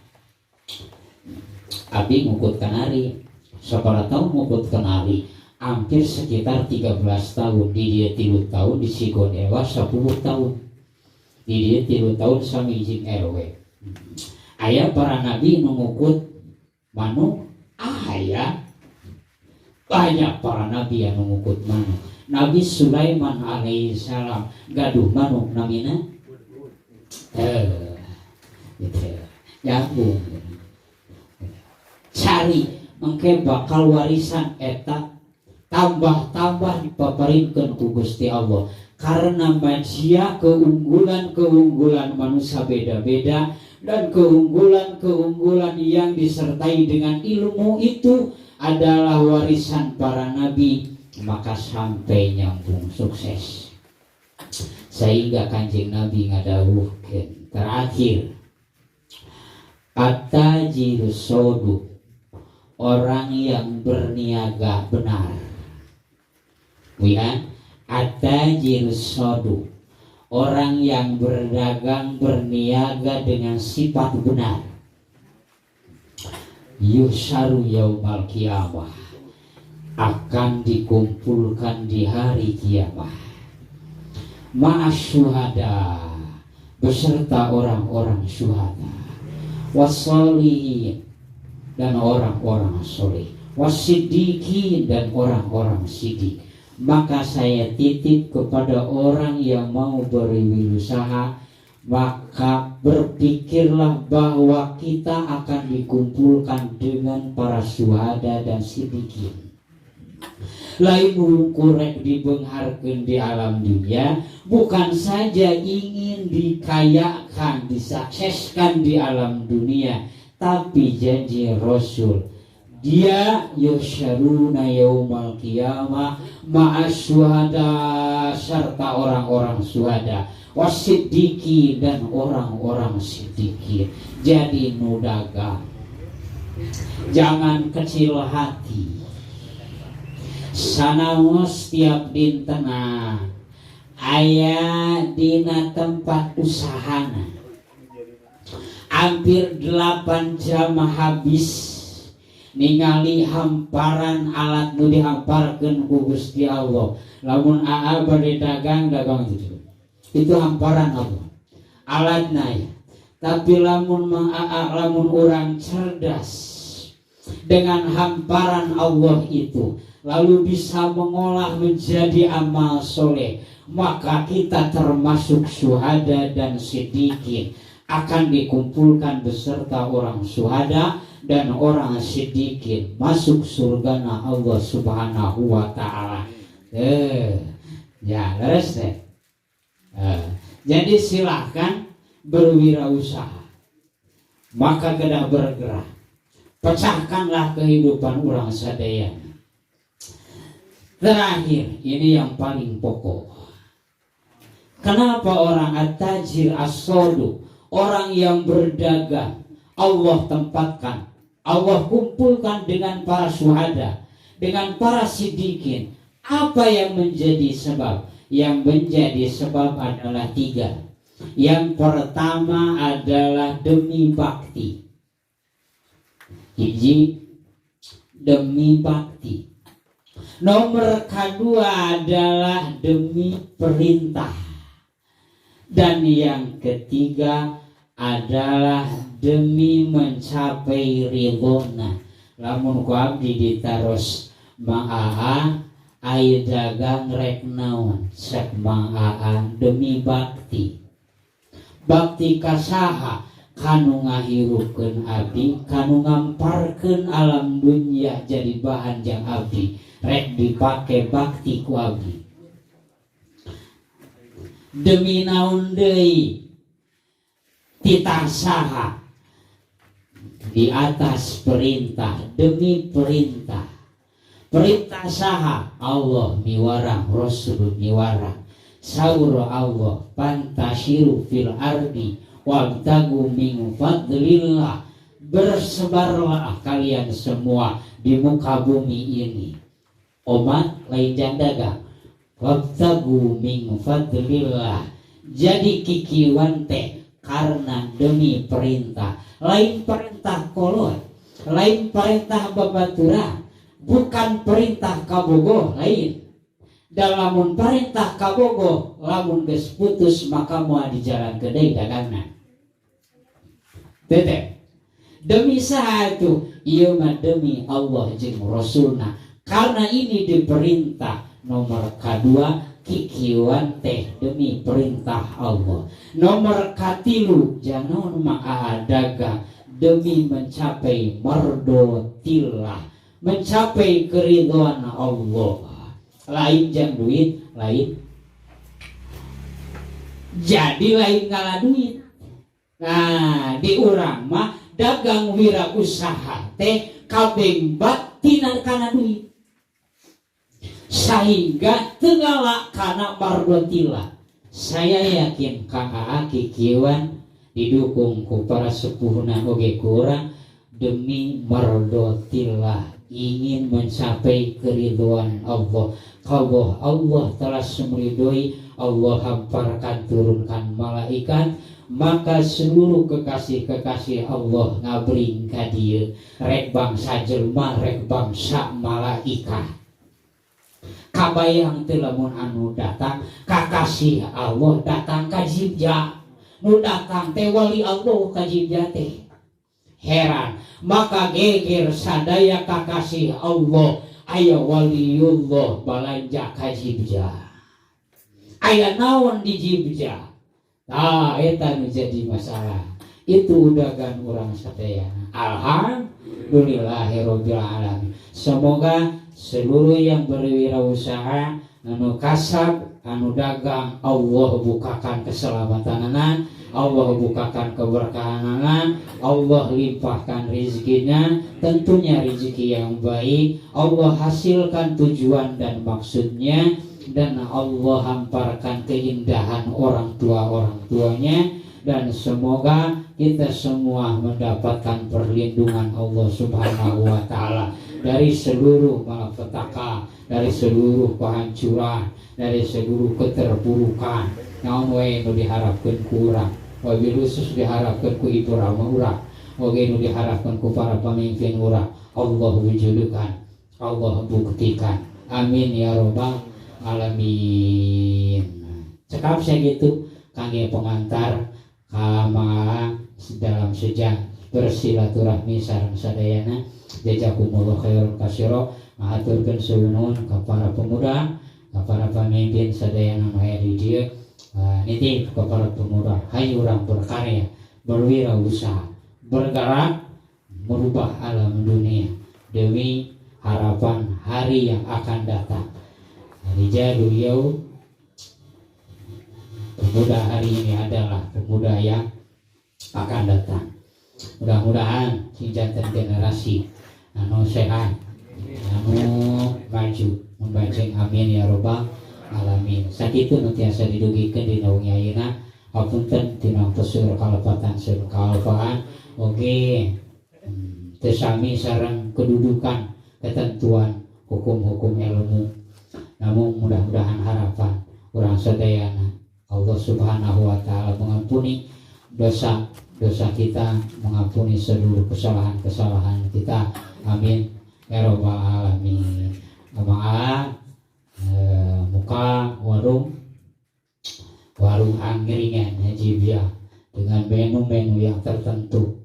abdi ngukutkan ari. Sabaraha tahun ngukutkan ari? Hampir sekitar 13 tahun. Di dia 3 tahun, di Sigon Ewa 10 tahun. Di dia 3 tahun sami izin RW. Aya para nabi nu ngukut manu? Aya banyak para nabi yang ngukut manu. Nabi Sulaiman alaihi salam gaduh manuk namina gitu. Nyambung. Cari engke bakal warisan eta tambah dipaparinkeun ku Gusti Allah. Karena manusia keunggulan manusia beda-beda, dan keunggulan yang disertai dengan ilmu itu adalah warisan para nabi, maka sampai nyambung sukses. Sehingga Kanjeng Nabi ngadawuhkeun terakhir, at-tajirus soduq, orang yang berniaga benar. Ya, at-tajirus soduq, orang yang berdagang berniaga dengan sifat benar. Yusaru yaumal qiyamah, akan dikumpulkan di hari kiamat. Ma'asyuhada, beserta orang-orang syuhada, wassalihin dan orang-orang soleh, wasiddiqin dan orang-orang siddiq. Maka saya titip kepada orang yang mau berwirausaha, maka berpikirlah bahwa kita akan dikumpulkan dengan para syuhada dan siddiqin. Lain kurek dibengharkeun di alam dunia, bukan saja ingin dikayakan, disukseskan di alam dunia, tapi janji Rasul, dia yusyaruna yaumal qiyamah ma'as syuhada, serta orang-orang syuhada, wasiddiqin dan orang-orang siddiqin. Jadi nu dagang jangan kecil hati, sanaos tiap dintena aya dina tempat usahana hampir 8 jam habis ningali hamparan alat nu dihamparkeun ku Gusti Allah. Lamun aa bade dagang itu hamparan Allah alatna ya. Tapi lamun orang cerdas dengan hamparan Allah itu, lalu bisa mengolah menjadi amal soleh, maka kita termasuk syuhada dan siddiqin, akan dikumpulkan beserta orang syuhada dan orang siddiqin masuk surgana Allah subhanahu wa ta'ala. Ya leres deh. Jadi silahkan berwirausaha, maka kedah bergerak, pecahkanlah kehidupan orang sadaya. Terakhir, ini yang paling pokok. Kenapa orang at-tajir as-soduq, orang yang berdagang, Allah tempatkan, Allah kumpulkan dengan para syuhada, dengan para siddiqin. Apa yang menjadi sebab? Yang menjadi sebab adalah 3. Yang pertama adalah demi bakti. Hiji, demi bakti. Nomor kedua adalah demi perintah. Dan yang ketiga adalah demi mencapai ridhona. Lamun ku abdi ditaros maaha aya dagang rek naon sak maaha demi bakti. Bakti kasaha kanu ngahirupkeun abdi, kanu ngamparkeun alam dunya jadi bahan jang abdi, rek dipake bakti ku abdi. Demi naon deui? Titah saha? Di atas perintah, demi perintah. Perintah saha? Allah miwarang, Rasul miwarang. Saur Allah, pantasiru fil ardi wabtagu min fadlillah. Bersebarlah kalian semua di muka bumi ini. Omat lain jandaga. Wabtagu min fadlillah. Jadi kikiwan teh karena demi perintah. Lain perintah kolot, lain perintah babaturan, bukan perintah kabogoh lain. Dalam perintah kabogoh, lamun geus putus maka moal di jalan kedai dagangna. Tetep. Demi saha itu? Ieu mah demi Allah jeung Rasulna. Karena ini diperintah. Nomor kedua, kikiwan teh demi perintah Allah. Nomor katilu, jangan mah dagang demi mencapai mardotillah, mencapai keridhaan Allah. Lain jang duit, lain. Jadi lain ngalah duit. Nah, di urang mah dagang wirausaha teh kabeh batinan kana duit. Sehingga tegala kana mardotillah. Saya yakin Kang Aa kikieuan didukung ku para sepuhna oge kurang demi mardotillah, ingin mencapai keridhaan Allah. Kalau Allah telah meridhoi, Allah hamparkan turunkan malaikat, maka seluruh kekasih-kekasih Allah ngabring ka dieu, rek bangsa jelma, rek bangsa malaikat. Kabayang teu lamun anu datang kakasih Allah datang ka Jibja, nu datang teh wali Allah ka jibja teh. Heran, maka geger sadaya kakasih Allah aya waliullah balanja ka jibja. Aya naon di jibja? Eta nu jadi masalah. Itu udagan urang sadayana. Alhamdulillahirabbil alamin. Semoga seluruh yang berwirausaha anu kasab anu dagang Allah bukakan keselamatanana, Allah bukakan keberkahanana, Allah limpahkan rezekinya, tentunya rezeki yang baik, Allah hasilkan tujuan dan maksudnya, dan Allah hamparkan keindahan orang tuanya, dan semoga kita semua mendapatkan perlindungan Allah Subhanahu wa Ta'ala dari seluruh malapetaka, dari seluruh kehancuran, dari seluruh keterpurukan. Naon wae nu diharapkeun ku urang, wabil khusus diharapkeun ku Ibu Rama urang, wae nu diharapkeun ku para pemimpin urang, Allah wujudukan, Allah buktikan. Amin ya rabbal alamin. Cekap segitu kangge pengantar kama dalam sejak bersilaturahmi sareng sadayana. Jazakumullah khairan katsira. Ngaturkeun suwun ka para pemuda, ka para pemimpin sadayana nu aya di dieu. Nitip ka para pemuda, hayu urang berkarya, berwirausaha, bergerak merubah alam dunia demi harapan hari yang akan datang. Rijal beliau pemuda hari ini adalah pemuda yang akan datang. Mudah-mudahan jantan generasi anu sehat, anu maju, membajeng amin ya rabbal alamin. Sakitu nu tiasa didugikeun dina wengi ayeuna, hapunten tina pesur kalepatan seur kalpaan oge teu sami sareng kedudukan ketentuan hukum-hukum ilmu. Namun mudah-mudahan harapan urang sadayana Allah Subhanahu wa Ta'ala mengampuni dosa kita, mengampuni seluruh kesalahan kita. Amin ya rabbal alamin. Muka warung angkringan Jibja dengan menu-menu yang tertentu.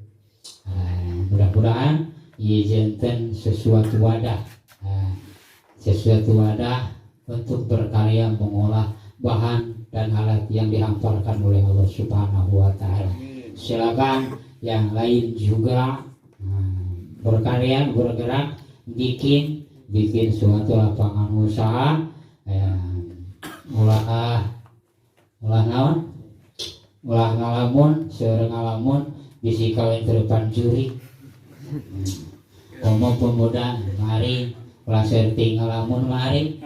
Mudah-mudahan ieu janten sesuatu wadah untuk berkarya mengolah bahan dan alat yang dihamparkan oleh Allah Subhanahu wa Ta'ala. Silakan yang lain juga berkarya, bergerak, bikin suatu lapangan usaha, ulah ngalamun, seueur ngalamun bisi kawin terdepan juri. Komo pemuda mari ulah serting ngalamun mari.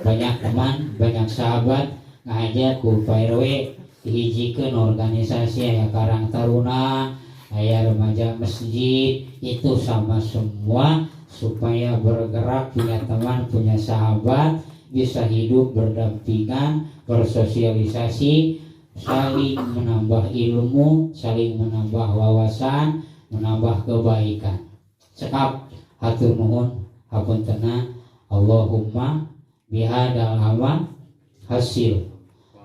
Banyak teman, banyak sahabat ngajak ku PRW dihijikeun organisasi aya Karang Taruna, aya remaja masjid, itu sama semua supaya bergerak, punya teman, punya sahabat, bisa hidup berdampingan, bersosialisasi, saling menambah ilmu, saling menambah wawasan, menambah kebaikan. Sekap hatur nuhun hapuntenna. Allahumma bihadal amal hasil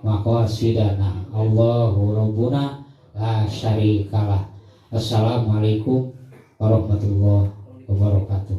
maqasidana. Allahu rabbuna la syarikalah. Assalamualaikum warahmatullahi wabarakatuh.